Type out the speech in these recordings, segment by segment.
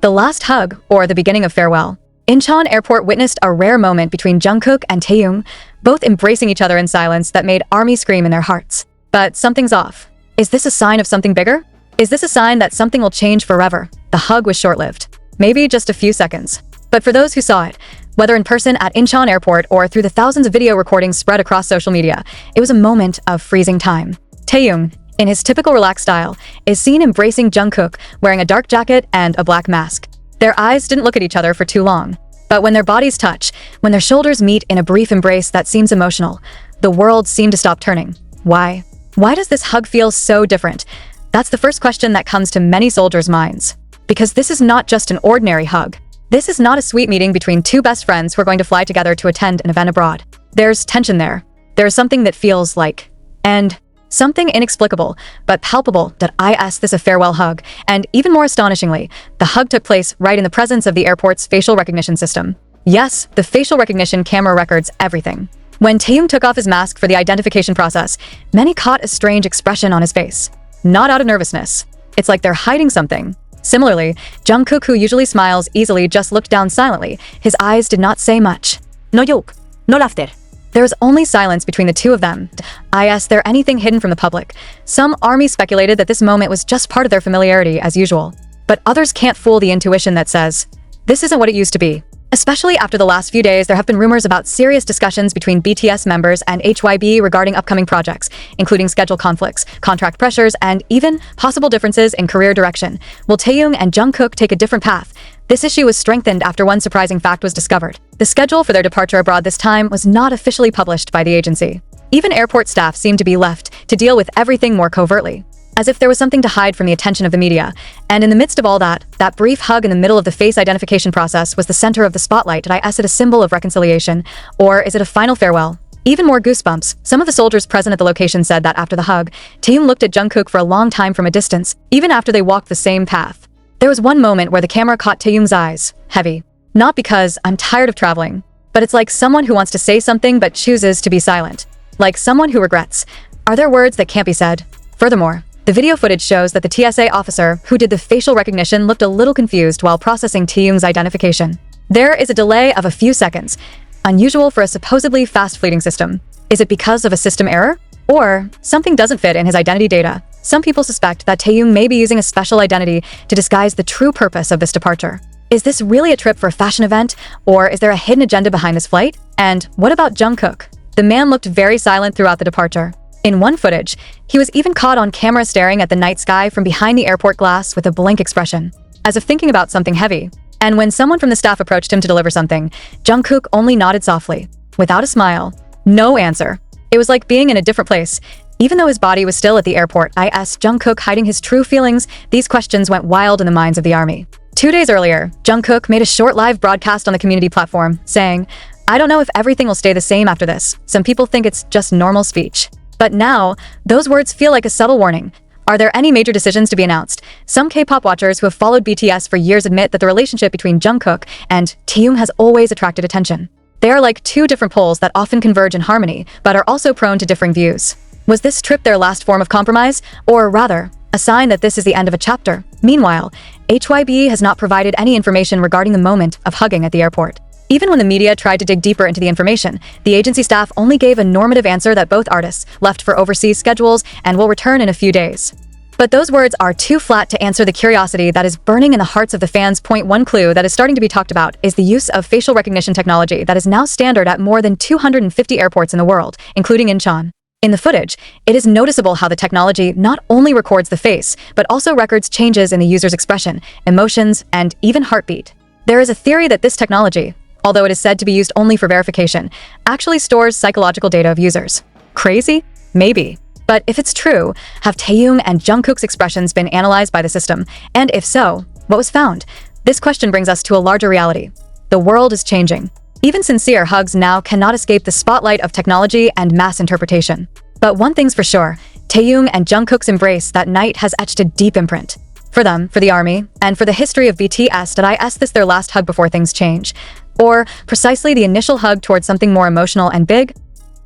The last hug, or the beginning of farewell. Incheon Airport witnessed a rare moment between Jungkook and Taehyung, both embracing each other in silence that made ARMY scream in their hearts. But something's off. Is this a sign of something bigger? Is this a sign that something will change forever? The hug was short-lived. Maybe just a few seconds. But for those who saw it, whether in person at Incheon Airport or through the thousands of video recordings spread across social media, it was a moment of freezing time. Taehyung, in his typical relaxed style, is seen embracing Jungkook wearing a dark jacket and a black mask. Their eyes didn't look at each other for too long. But when their bodies touch, when their shoulders meet in a brief embrace that seems emotional, the world seemed to stop turning. Why? Why does this hug feel so different? That's the first question that comes to many soldiers' minds. Because this is not just an ordinary hug. This is not a sweet meeting between two best friends who are going to fly together to attend an event abroad. There's tension there. There's something that feels like, and something inexplicable, but palpable that this a farewell hug. And even more astonishingly, the hug took place right in the presence of the airport's facial recognition system. Yes, the facial recognition camera records everything. When Taehyung took off his mask for the identification process, many caught a strange expression on his face. Not out of nervousness. It's like they're hiding something. Similarly, Jungkook, who usually smiles easily, just looked down silently. His eyes did not say much. No joke, no laughter. There was only silence between the two of them. Is there anything hidden from the public? Some ARMY speculated that this moment was just part of their familiarity as usual. But others can't fool the intuition that says, this isn't what it used to be. Especially after the last few days, there have been rumors about serious discussions between BTS members and HYB regarding upcoming projects, including schedule conflicts, contract pressures, and even possible differences in career direction. Will Taehyung and Jungkook take a different path? This issue was strengthened after one surprising fact was discovered. The schedule for their departure abroad this time was not officially published by the agency. Even airport staff seemed to be left to deal with everything more covertly, as if there was something to hide from the attention of the media. And in the midst of all that brief hug in the middle of the face identification process was the center of the spotlight. Is it a symbol of reconciliation, or is it a final farewell? Even more goosebumps. Some of the soldiers present at the location said that after the hug, Taehyung looked at Jungkook for a long time from a distance, even after they walked the same path. There was one moment where the camera caught Taehyung's eyes, heavy. Not because I'm tired of traveling, but it's like someone who wants to say something but chooses to be silent. Like someone who regrets. Are there words that can't be said? Furthermore, the video footage shows that the TSA officer who did the facial recognition looked a little confused while processing Taehyung's identification. There is a delay of a few seconds, unusual for a supposedly fast-fleeting system. Is it because of a system error? Or something doesn't fit in his identity data? Some people suspect that Taehyung may be using a special identity to disguise the true purpose of this departure. Is this really a trip for a fashion event, or is there a hidden agenda behind this flight? And what about Jungkook? The man looked very silent throughout the departure. In one footage, he was even caught on camera staring at the night sky from behind the airport glass with a blank expression, as if thinking about something heavy. And when someone from the staff approached him to deliver something, Jungkook only nodded softly, without a smile. No answer. It was like being in a different place. Even though his body was still at the airport, Jungkook hiding his true feelings, these questions went wild in the minds of the ARMY. 2 days earlier, Jungkook made a short live broadcast on the community platform, saying, I don't know if everything will stay the same after this. Some people think it's just normal speech. But now, those words feel like a subtle warning. Are there any major decisions to be announced? Some K-pop watchers who have followed BTS for years admit that the relationship between Jungkook and Taehyung has always attracted attention. They are like two different poles that often converge in harmony, but are also prone to differing views. Was this trip their last form of compromise? Or rather, a sign that this is the end of a chapter? Meanwhile, HYB has not provided any information regarding the moment of hugging at the airport. Even when the media tried to dig deeper into the information, the agency staff only gave a normative answer that both artists left for overseas schedules and will return in a few days. But those words are too flat to answer the curiosity that is burning in the hearts of the fans. Point one clue that is starting to be talked about is the use of facial recognition technology that is now standard at more than 250 airports in the world, including Incheon. In the footage, it is noticeable how the technology not only records the face, but also records changes in the user's expression, emotions, and even heartbeat. There is a theory that this technology, although it is said to be used only for verification, actually stores psychological data of users. Crazy? Maybe. But if it's true, have Taehyung and Jungkook's expressions been analyzed by the system? And if so, what was found? This question brings us to a larger reality. The world is changing. Even sincere hugs now cannot escape the spotlight of technology and mass interpretation. But one thing's for sure, Taehyung and Jungkook's embrace that night has etched a deep imprint. For them, for the ARMY, and for the history of BTS, is this their last hug before things change? Or precisely the initial hug towards something more emotional and big?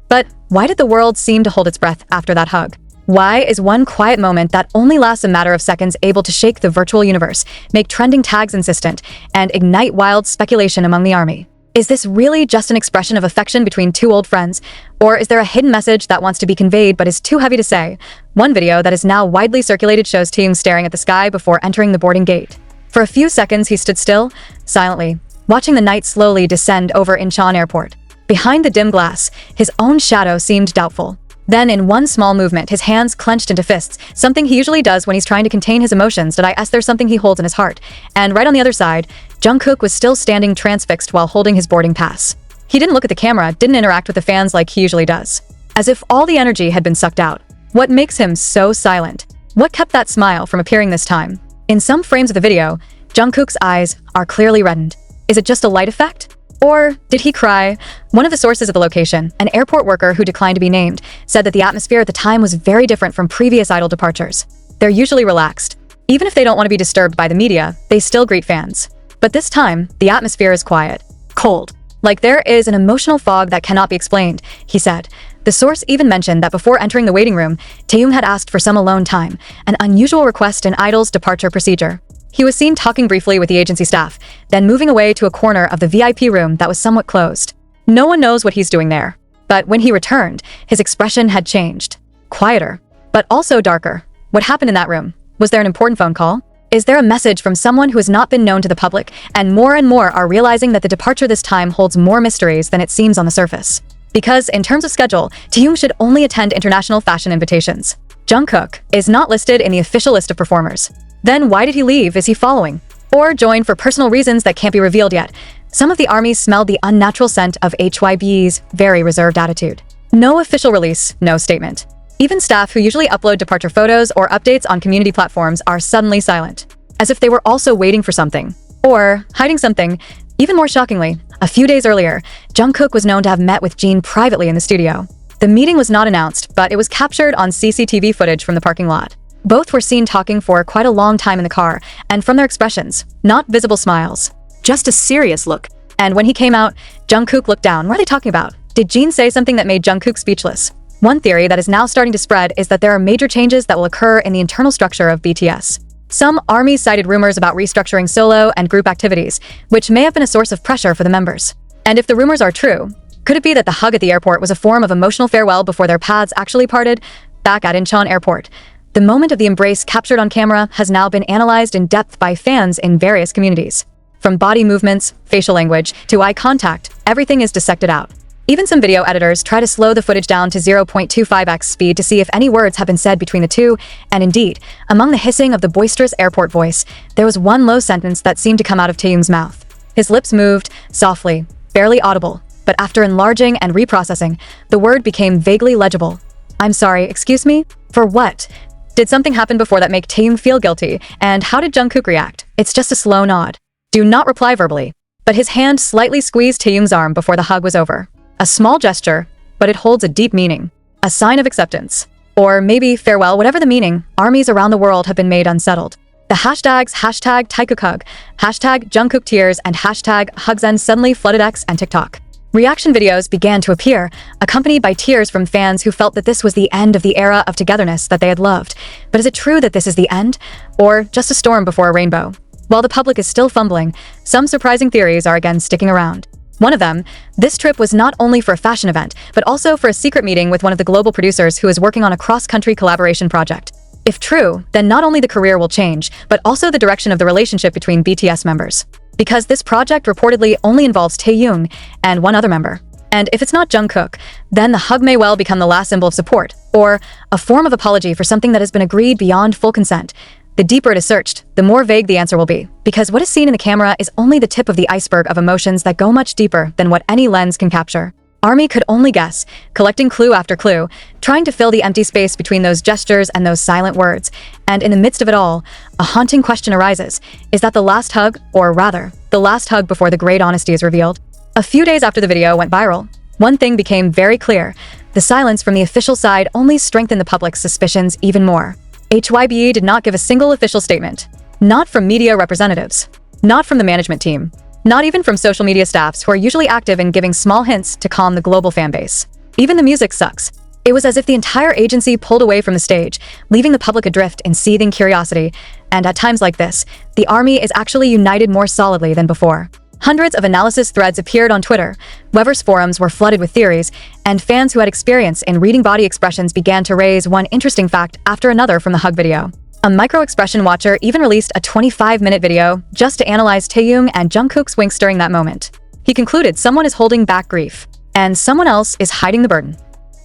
But why did the world seem to hold its breath after that hug? Why is one quiet moment that only lasts a matter of seconds able to shake the virtual universe, make trending tags insistent, and ignite wild speculation among the army? Is this really just an expression of affection between two old friends? Or is there a hidden message that wants to be conveyed but is too heavy to say? One video that is now widely circulated shows Taehyung staring at the sky before entering the boarding gate. For a few seconds he stood still, silently, watching the night slowly descend over Incheon Airport. Behind the dim glass, his own shadow seemed doubtful. Then, in one small movement, his hands clenched into fists, something he usually does when he's trying to contain his emotions. There's something he holds in his heart. And right on the other side, Jungkook was still standing transfixed while holding his boarding pass. He didn't look at the camera, didn't interact with the fans like he usually does. As if all the energy had been sucked out. What makes him so silent? What kept that smile from appearing this time? In some frames of the video, Jungkook's eyes are clearly reddened. Is it just a light effect? Or did he cry? One of the sources of the location, an airport worker who declined to be named, said that the atmosphere at the time was very different from previous idol departures. They're usually relaxed. Even if they don't want to be disturbed by the media, they still greet fans. But this time, the atmosphere is quiet, cold. Like there is an emotional fog that cannot be explained, he said. The source even mentioned that before entering the waiting room, Taehyung had asked for some alone time, an unusual request in idol's departure procedure. He was seen talking briefly with the agency staff, then moving away to a corner of the VIP room that was somewhat closed. No one knows what he's doing there. But when he returned, his expression had changed. Quieter, but also darker. What happened in that room? Was there an important phone call? Is there a message from someone who has not been known to the public, and more are realizing that the departure this time holds more mysteries than it seems on the surface? Because, in terms of schedule, Taehyung should only attend international fashion invitations. Jungkook is not listed in the official list of performers. Then why did he leave? Is he following? Or join for personal reasons that can't be revealed yet? Some of the army smelled the unnatural scent of HYBE's very reserved attitude. No official release, no statement. Even staff who usually upload departure photos or updates on community platforms are suddenly silent, as if they were also waiting for something. Or hiding something. Even more shockingly, a few days earlier, Jungkook was known to have met with Jin privately in the studio. The meeting was not announced, but it was captured on CCTV footage from the parking lot. Both were seen talking for quite a long time in the car, and from their expressions, not visible smiles, just a serious look. And when he came out, Jungkook looked down. What are they talking about? Did Jin say something that made Jungkook speechless? One theory that is now starting to spread is that there are major changes that will occur in the internal structure of BTS. Some armies cited rumors about restructuring solo and group activities, which may have been a source of pressure for the members. And if the rumors are true, could it be that the hug at the airport was a form of emotional farewell before their paths actually parted? Back at Incheon Airport, the moment of the embrace captured on camera has now been analyzed in depth by fans in various communities. From body movements, facial language, to eye contact, everything is dissected out. Even some video editors try to slow the footage down to 0.25x speed to see if any words have been said between the two, and indeed, among the hissing of the boisterous airport voice, there was one low sentence that seemed to come out of Taehyung's mouth. His lips moved, softly, barely audible, but after enlarging and reprocessing, the word became vaguely legible. I'm sorry, excuse me? For what? Did something happen before that make Taehyung feel guilty, and how did Jungkook react? It's just a slow nod. Do not reply verbally. But his hand slightly squeezed Taehyung's arm before the hug was over. A small gesture, but it holds a deep meaning. A sign of acceptance. Or maybe farewell, whatever the meaning, armies around the world have been made unsettled. The hashtags #TaekookHug, #JungkookTears, and #HugsEnd suddenly flooded X and TikTok. Reaction videos began to appear, accompanied by tears from fans who felt that this was the end of the era of togetherness that they had loved. But is it true that this is the end? Or just a storm before a rainbow? While the public is still fumbling, some surprising theories are again sticking around. One of them, this trip was not only for a fashion event, but also for a secret meeting with one of the global producers who is working on a cross-country collaboration project. If true, then not only the career will change, but also the direction of the relationship between BTS members. Because this project reportedly only involves Taehyung and one other member. And if it's not Jungkook, then the hug may well become the last symbol of support, or a form of apology for something that has been agreed beyond full consent. The deeper it is searched, the more vague the answer will be, because what is seen in the camera is only the tip of the iceberg of emotions that go much deeper than what any lens can capture. ARMY could only guess, collecting clue after clue, trying to fill the empty space between those gestures and those silent words. And in the midst of it all, a haunting question arises. Is that the last hug, or rather, the last hug before the great honesty is revealed? A few days after the video went viral, one thing became very clear. The silence from the official side only strengthened the public's suspicions even more. HYBE did not give a single official statement. Not from media representatives. Not from the management team. Not even from social media staffs who are usually active in giving small hints to calm the global fanbase. Even the music sucks. It was as if the entire agency pulled away from the stage, leaving the public adrift in seething curiosity. And at times like this, the army is actually united more solidly than before. Hundreds of analysis threads appeared on Twitter, Weverse forums were flooded with theories, and fans who had experience in reading body expressions began to raise one interesting fact after another from the hug video. A micro-expression watcher even released a 25-minute video just to analyze Taehyung and Jungkook's winks during that moment. He concluded someone is holding back grief, and someone else is hiding the burden.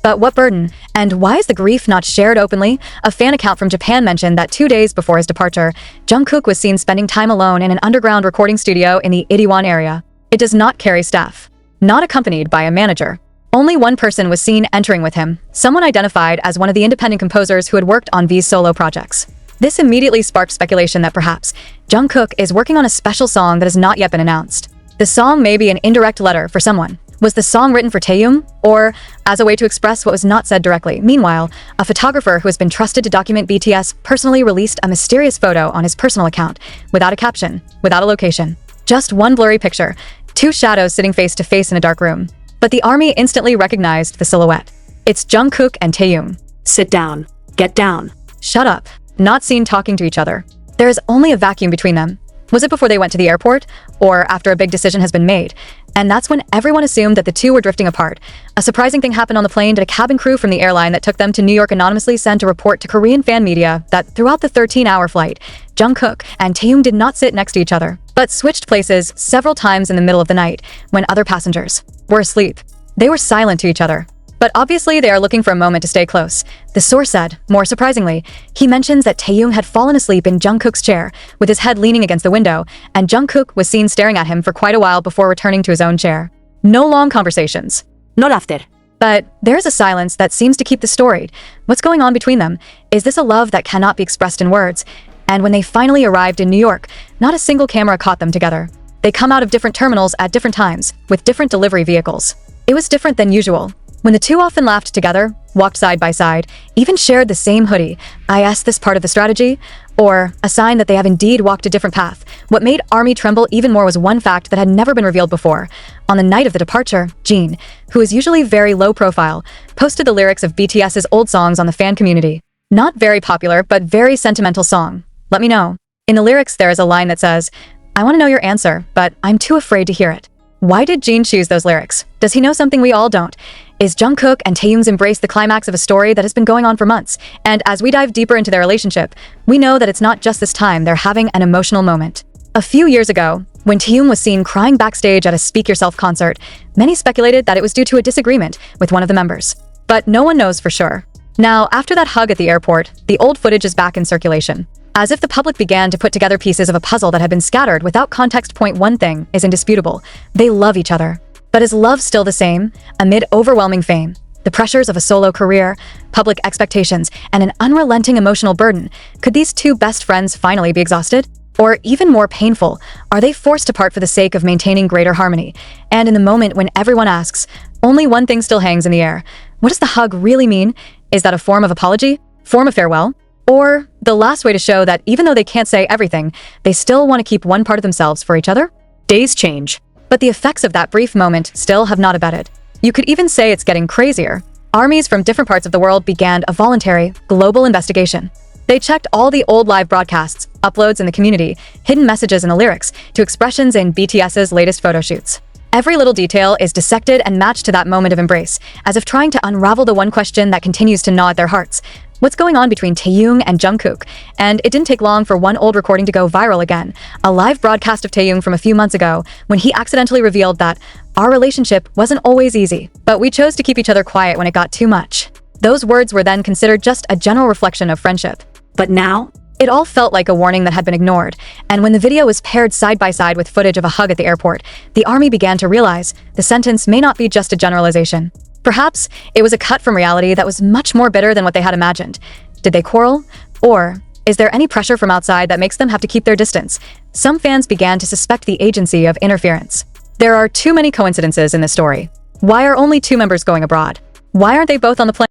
But what burden? And why is the grief not shared openly? A fan account from Japan mentioned that 2 days before his departure, Jungkook was seen spending time alone in an underground recording studio in the Itaewon area. It does not carry staff. Not accompanied by a manager. Only one person was seen entering with him, someone identified as one of the independent composers who had worked on V's solo projects. This immediately sparked speculation that perhaps Jungkook is working on a special song that has not yet been announced. The song may be an indirect letter for someone. Was the song written for Taehyung, or as a way to express what was not said directly? Meanwhile, a photographer who has been trusted to document BTS personally released a mysterious photo on his personal account, without a caption, without a location. Just one blurry picture, two shadows sitting face to face in a dark room. But the army instantly recognized the silhouette. It's Jungkook and Taehyung. Sit down. Get down. Shut up. Not seen talking to each other. There is only a vacuum between them. Was it before they went to the airport, or after a big decision has been made? And that's when everyone assumed that the two were drifting apart. A surprising thing happened on the plane that a cabin crew from the airline that took them to New York anonymously sent a report to Korean fan media that throughout the 13-hour flight, Jungkook and Taehyung did not sit next to each other, but switched places several times in the middle of the night when other passengers were asleep. They were silent to each other. But obviously they are looking for a moment to stay close. The source said, more surprisingly, he mentions that Taehyung had fallen asleep in Jungkook's chair, with his head leaning against the window, and Jungkook was seen staring at him for quite a while before returning to his own chair. No long conversations. Not after. But there is a silence that seems to keep the story. What's going on between them? Is this a love that cannot be expressed in words? And when they finally arrived in New York, not a single camera caught them together. They come out of different terminals at different times, with different delivery vehicles. It was different than usual. When the two often laughed together, walked side by side, even shared the same hoodie, I asked this part of the strategy? Or a sign that they have indeed walked a different path. What made ARMY tremble even more was one fact that had never been revealed before. On the night of the departure, Jin, who is usually very low profile, posted the lyrics of BTS's old songs on the fan community. Not very popular, but very sentimental song. Let me know. In the lyrics there is a line that says, I want to know your answer, but I'm too afraid to hear it. Why did Jin choose those lyrics? Does he know something we all don't? Is Jungkook and Taehyung's embrace the climax of a story that has been going on for months? And as we dive deeper into their relationship, we know that it's not just this time they're having an emotional moment. A few years ago, when Taehyung was seen crying backstage at a Speak Yourself concert, many speculated that it was due to a disagreement with one of the members. But no one knows for sure. Now, after that hug at the airport, the old footage is back in circulation. As if the public began to put together pieces of a puzzle that had been scattered without context. Point one thing is indisputable. They love each other. But is love still the same? Amid overwhelming fame, the pressures of a solo career, public expectations, and an unrelenting emotional burden, could these two best friends finally be exhausted? Or even more painful, are they forced apart for the sake of maintaining greater harmony? And in the moment when everyone asks, only one thing still hangs in the air. What does the hug really mean? Is that a form of apology? Form of farewell? Or the last way to show that even though they can't say everything, they still want to keep one part of themselves for each other? Days change. But the effects of that brief moment still have not abated. You could even say it's getting crazier. Armies from different parts of the world began a voluntary, global investigation. They checked all the old live broadcasts, uploads in the community, hidden messages in the lyrics, to expressions in BTS's latest photo shoots. Every little detail is dissected and matched to that moment of embrace, as if trying to unravel the one question that continues to gnaw at their hearts. What's going on between Taehyung and Jungkook? And it didn't take long for one old recording to go viral again. A live broadcast of Taehyung from a few months ago, when he accidentally revealed that our relationship wasn't always easy, but we chose to keep each other quiet when it got too much. Those words were then considered just a general reflection of friendship. But now, it all felt like a warning that had been ignored, and when the video was paired side by side with footage of a hug at the airport, the army began to realize the sentence may not be just a generalization. Perhaps it was a cut from reality that was much more bitter than what they had imagined. Did they quarrel? Or is there any pressure from outside that makes them have to keep their distance? Some fans began to suspect the agency of interference. There are too many coincidences in this story. Why are only two members going abroad? Why aren't they both on the plane?